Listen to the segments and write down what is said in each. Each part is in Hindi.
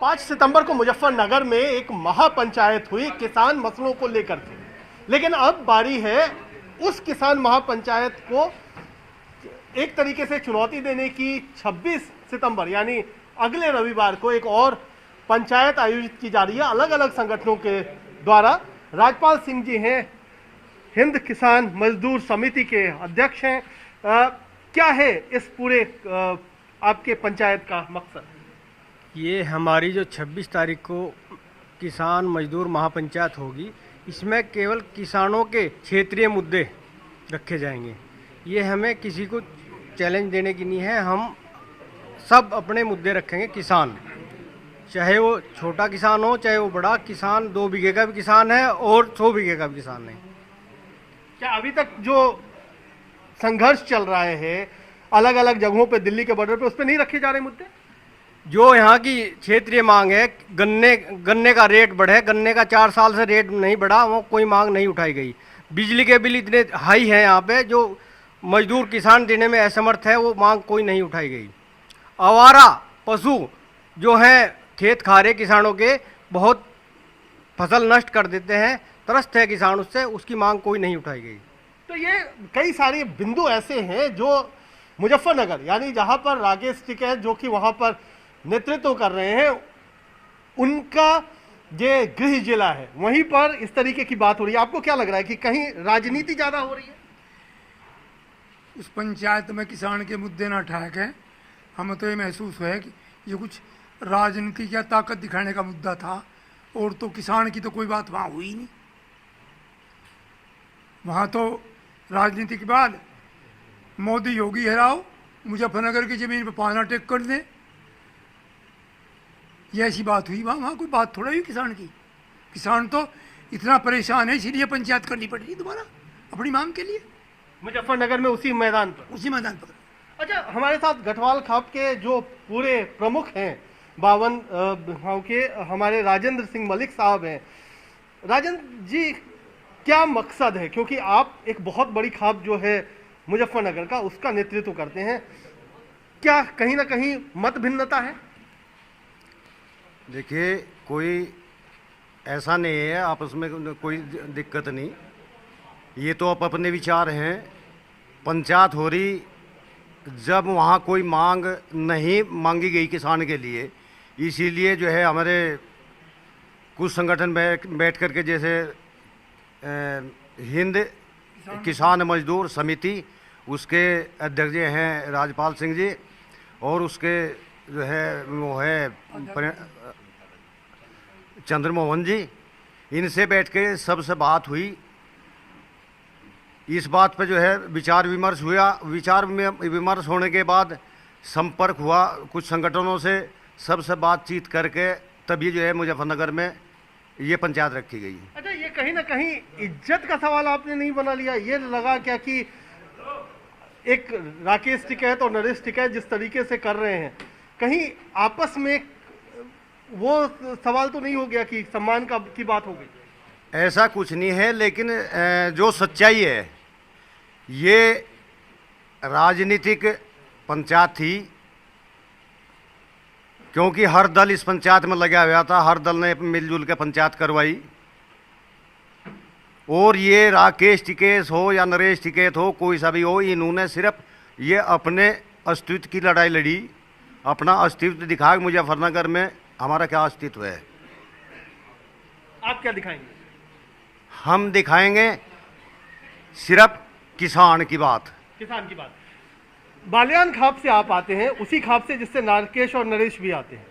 5 सितंबर को मुजफ्फरनगर में एक महापंचायत हुई किसान मसलों को लेकर के, लेकिन अब बारी है उस किसान महापंचायत को एक तरीके से चुनौती देने की। 26 सितंबर यानी अगले रविवार को एक और पंचायत आयोजित की जा रही है अलग अलग संगठनों के द्वारा। राजपाल सिंह जी हैं, हिंद किसान मजदूर समिति के अध्यक्ष हैं। क्या है इस पूरे आपके पंचायत का मकसद? ये हमारी जो 26 तारीख को किसान मजदूर महापंचायत होगी, इसमें केवल किसानों के क्षेत्रीय मुद्दे रखे जाएंगे। ये हमें किसी को चैलेंज देने की नहीं है, हम सब अपने मुद्दे रखेंगे। किसान चाहे वो छोटा किसान हो चाहे वो बड़ा किसान, 2 बीघे का भी किसान है और 100 बीघे का भी किसान है। क्या अभी तक जो संघर्ष चल रहा है अलग अलग जगहों पे, दिल्ली के बॉर्डर पे, उस पर नहीं रखे जा रहे मुद्दे? जो यहाँ की क्षेत्रीय मांग है, गन्ने का रेट बढ़े, गन्ने का 4 साल से रेट नहीं बढ़ा, वो कोई मांग नहीं उठाई गई। बिजली के बिल इतने हाई हैं यहाँ पे, जो मजदूर किसान देने में असमर्थ है, वो मांग कोई नहीं उठाई गई। आवारा पशु जो हैं खेत खारे किसानों के, बहुत फसल नष्ट कर देते हैं, त्रस्त है किसान उससे, उसकी मांग कोई नहीं उठाई गई। तो ये कई सारे बिंदु ऐसे हैं जो मुजफ्फरनगर यानी जहां पर राकेश टिकैत जो कि वहां पर नेतृत्व कर रहे हैं, उनका ये गृह जिला है, वहीं पर इस तरीके की बात हो रही है। आपको क्या लग रहा है कि कहीं राजनीति ज्यादा हो रही है? उस पंचायत में किसान के मुद्दे ना ठाक है। हमें तो ये महसूस हुआ है कि ये कुछ राजनीति या ताकत दिखाने का मुद्दा था, और तो किसान की तो कोई बात वहाँ हुई नहीं। वहाँ तो राजनीति के बाद मोदी योगी हराओ, मुजफ्फरनगर की जमीन पर पाना टेक कर दें, ये ऐसी बात हुई। वहाँ कोई बात थोड़ा हुई किसान की। किसान तो इतना परेशान है, इसीलिए पंचायत करनी पड़ रही दोबारा अपनी मांग के लिए मुजफ्फरनगर में उसी मैदान पर। अच्छा, हमारे साथ गठवाल खाप के जो पूरे प्रमुख हैं 52 गाँव के, हमारे राजेंद्र सिंह मलिक साहब हैं। राजेंद्र जी, क्या मकसद है? क्योंकि आप एक बहुत बड़ी खाप जो है मुजफ्फरनगर का, उसका नेतृत्व करते हैं, क्या कहीं ना कहीं मत भिन्नता है? देखिए, कोई ऐसा नहीं है, आपस में कोई दिक्कत नहीं। ये तो अपने विचार हैं। पंचायत हो रही जब वहाँ कोई मांग नहीं मांगी गई किसान के लिए, इसीलिए जो है हमारे कुछ संगठन बैठ करके, जैसे हिंद किसान मजदूर समिति, उसके अध्यक्ष हैं राजपाल सिंह जी, और उसके जो है वो है चंद्रमोहन जी। इनसे बैठ के सबसे बात हुई, इस बात पे जो है विचार विमर्श हुआ। विचार विमर्श होने के बाद संपर्क हुआ कुछ संगठनों से, सबसे बातचीत करके तभी जो है मुजफ्फरनगर में ये पंचायत रखी गई। अच्छा, ये कहीं ना कहीं इज्जत का सवाल आपने नहीं बना लिया? ये लगा क्या कि एक राकेश टिकैत और नरेश टिकैत जिस तरीके से कर रहे हैं, कहीं आपस में वो सवाल तो नहीं हो गया कि सम्मान की बात हो गई? ऐसा कुछ नहीं है, लेकिन जो सच्चाई है, ये राजनीतिक पंचायत थी, क्योंकि हर दल इस पंचायत में लगा हुआ था, हर दल ने मिलजुल के पंचायत करवाई। और ये राकेश टिकैत हो या नरेश टिकैत हो, कोई सा भी हो, इन्होंने सिर्फ ये अपने अस्तित्व की लड़ाई लड़ी, अपना अस्तित्व दिखाया। मुजफ्फरनगर में हमारा क्या अस्तित्व है? आप क्या दिखाएंगे? हम दिखाएंगे सिर्फ किसान की बात। किसान की बात। बालियान खाप से आप आते हैं, उसी खाप से जिससे राकेश और नरेश भी आते हैं,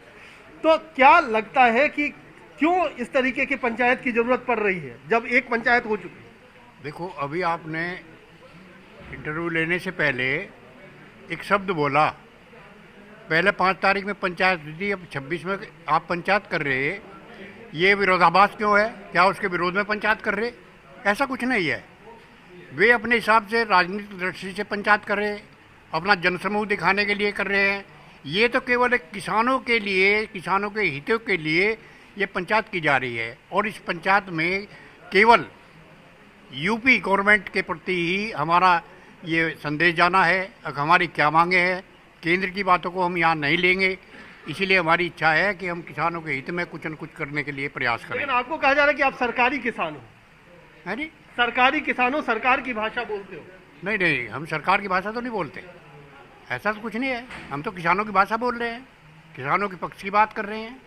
तो क्या लगता है कि क्यों इस तरीके की पंचायत की जरूरत पड़ रही है जब एक पंचायत हो चुकी है? देखो, अभी आपने इंटरव्यू लेने से पहले एक शब्द बोला, पहले 5 तारीख में पंचायत थी, अब 26 में आप पंचायत कर रहे हैं। ये विरोधाभास क्यों है? क्या उसके विरोध में पंचायत कर रहे? ऐसा कुछ नहीं है। वे अपने हिसाब से राजनीतिक दृष्टि से पंचायत कर रहे हैं, अपना जनसमूह दिखाने के लिए कर रहे हैं। ये तो केवल एक किसानों के लिए, किसानों के हितों के लिए ये पंचायत की जा रही है। और इस पंचायत में केवल यूपी गवर्नमेंट के प्रति ही हमारा ये संदेश जाना है, हमारी क्या मांगे हैं। केंद्र की बातों को हम यहाँ नहीं लेंगे, इसीलिए हमारी इच्छा है कि हम किसानों के हित में कुछ न कुछ करने के लिए प्रयास करें। लेकिन आपको कहा जा रहा है कि आप सरकारी किसान हो, है नहीं? सरकारी किसान हो, सरकार की भाषा बोलते हो। नहीं नहीं, हम सरकार की भाषा तो नहीं बोलते, ऐसा तो कुछ नहीं है। हम तो किसानों की भाषा बोल रहे हैं, किसानों के पक्ष की बात कर रहे हैं।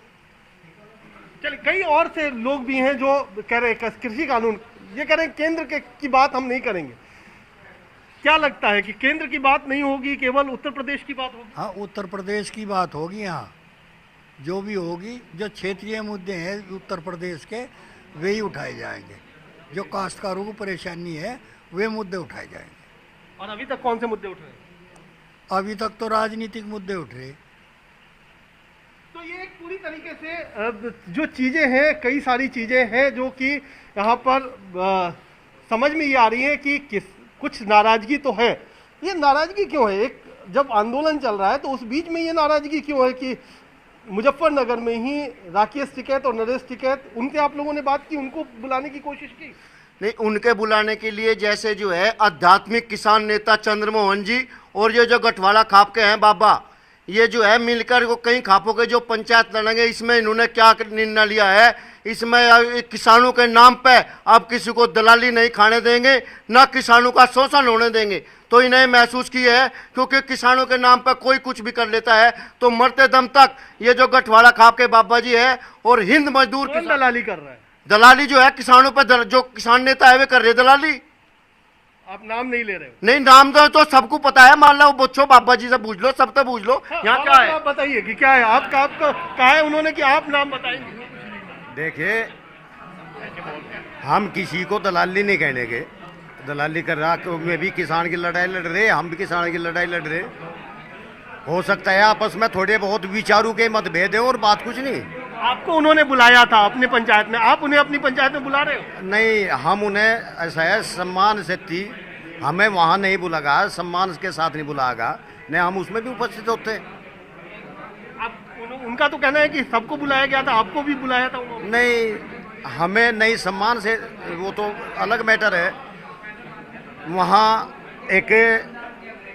चलिए, कई और से लोग भी हैं जो कह रहे हैं कृषि कानून, ये कह रहे हैं केंद्र की बात हम नहीं करेंगे। क्या लगता है कि केंद्र की बात नहीं होगी, केवल उत्तर प्रदेश की बात होगी? हाँ, उत्तर प्रदेश की बात होगी। यहाँ जो भी होगी, जो क्षेत्रीय मुद्दे हैं उत्तर प्रदेश के, वे ही उठाए जाएंगे। जो काश्तकारों को परेशानी है वे मुद्दे उठाए जाएंगे। और अभी तक कौन से मुद्दे उठ रहे हैं? अभी तक तो राजनीतिक मुद्दे उठ रहे। तो ये एक पूरी तरीके से जो चीजें हैं, कई सारी चीजें हैं जो कि यहाँ पर समझ में ये आ रही है कि कुछ नाराजगी तो है। ये नाराजगी क्यों है? एक जब आंदोलन चल रहा है तो उस बीच में ये नाराजगी क्यों है कि मुजफ्फरनगर में ही राकेश टिकैत और नरेश टिकैत, उनसे आप लोगों ने बात की, उनको बुलाने की कोशिश की? नहीं, उनके बुलाने के लिए जैसे जो है आध्यात्मिक किसान नेता चंद्रमोहन जी और ये जो गठवाड़ा खाप के हैं बाबा, ये जो है मिलकर वो कई खापों के जो पंचायत लड़ेंगे, इसमें इन्होंने क्या निर्णय लिया है, इसमें किसानों के नाम पे अब किसी को दलाली नहीं खाने देंगे, ना किसानों का शोषण होने देंगे। तो इन्हें महसूस किया है, क्योंकि किसानों के नाम पर कोई कुछ भी कर लेता है तो मरते दम तक ये जो गठवाड़ा खाप के बाबा जी है और हिंद मजदूर कौन दलाली कर रहा है? दलाली जो है किसानों पर, जो किसान नेता है वे कर रहे दलाली। आप नाम नहीं ले रहे हो? नहीं, नाम तो सबको पता है, मान लो बच्चों बाबा जी से पूछ लो, सबसे पूछ लो। यहाँ क्या है? आप बताइए कि क्या है? आपको कहा है उन्होंने कि आप नाम बताएंगे? देखिए, हम किसी को दलाली नहीं कहने के, दलाली कर रहा में भी किसान की लड़ाई लड़ रहे, हम भी किसान की लड़ाई लड़ रहे। हो सकता है आपस में थोड़े बहुत विचारों के मतभेद है और बात कुछ नहीं। आपको उन्होंने बुलाया था अपने पंचायत में, आप उन्हें अपनी पंचायत में बुला रहे हो? नहीं, हम उन्हें ऐसा है सम्मान से थी, हमें वहाँ नहीं बुलागा, सम्मान के साथ नहीं बुलागा, नहीं हम उसमें भी उपस्थित होते। उनका तो कहना है कि सबको बुलाया गया था, आपको भी बुलाया था उन्होंने? नहीं, हमें नहीं, सम्मान से, वो तो अलग मैटर है। वहाँ एक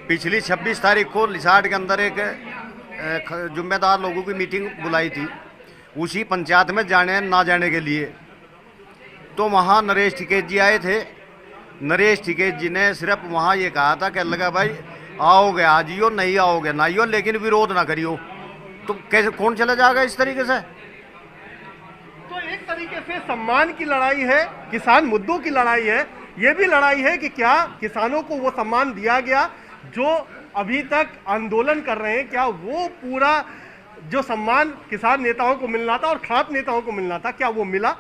पिछली 26 तारीख को लिसाड़ के अंदर एक जिम्मेदार लोगों की मीटिंग बुलाई थी, उसी पंचायत में जाने ना जाने के लिए। तो वहाँ नरेश टिकैत जी आए थे। नरेश टिकैत जी ने सिर्फ वहाँ ये कहा था कि लगा भाई आओगे आ जियो, नहीं आओगे ना आइयो, लेकिन विरोध ना करियो। तो कैसे कौन चला जाएगा इस तरीके से? तो एक तरीके से सम्मान की लड़ाई है, किसान मुद्दों की लड़ाई है। ये भी लड़ाई है कि क्या किसानों को वो सम्मान दिया गया जो अभी तक आंदोलन कर रहे हैं, क्या वो पूरा जो सम्मान किसान नेताओं को मिलना था और खाप नेताओं को मिलना था, क्या वो मिला?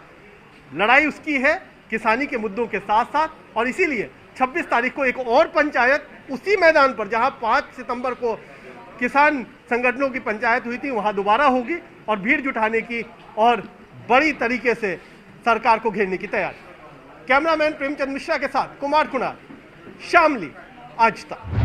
लड़ाई उसकी है किसानी के मुद्दों के साथ साथ। और इसीलिए 26 तारीख को एक और पंचायत उसी मैदान पर जहां 5 सितंबर को किसान संगठनों की पंचायत हुई थी, वहां दोबारा होगी और भीड़ जुटाने की और बड़ी तरीके से सरकार को घेरने की तैयारी। कैमरामैन प्रेमचंद मिश्रा के साथ कुमार कुणाल, शामली, आज तक।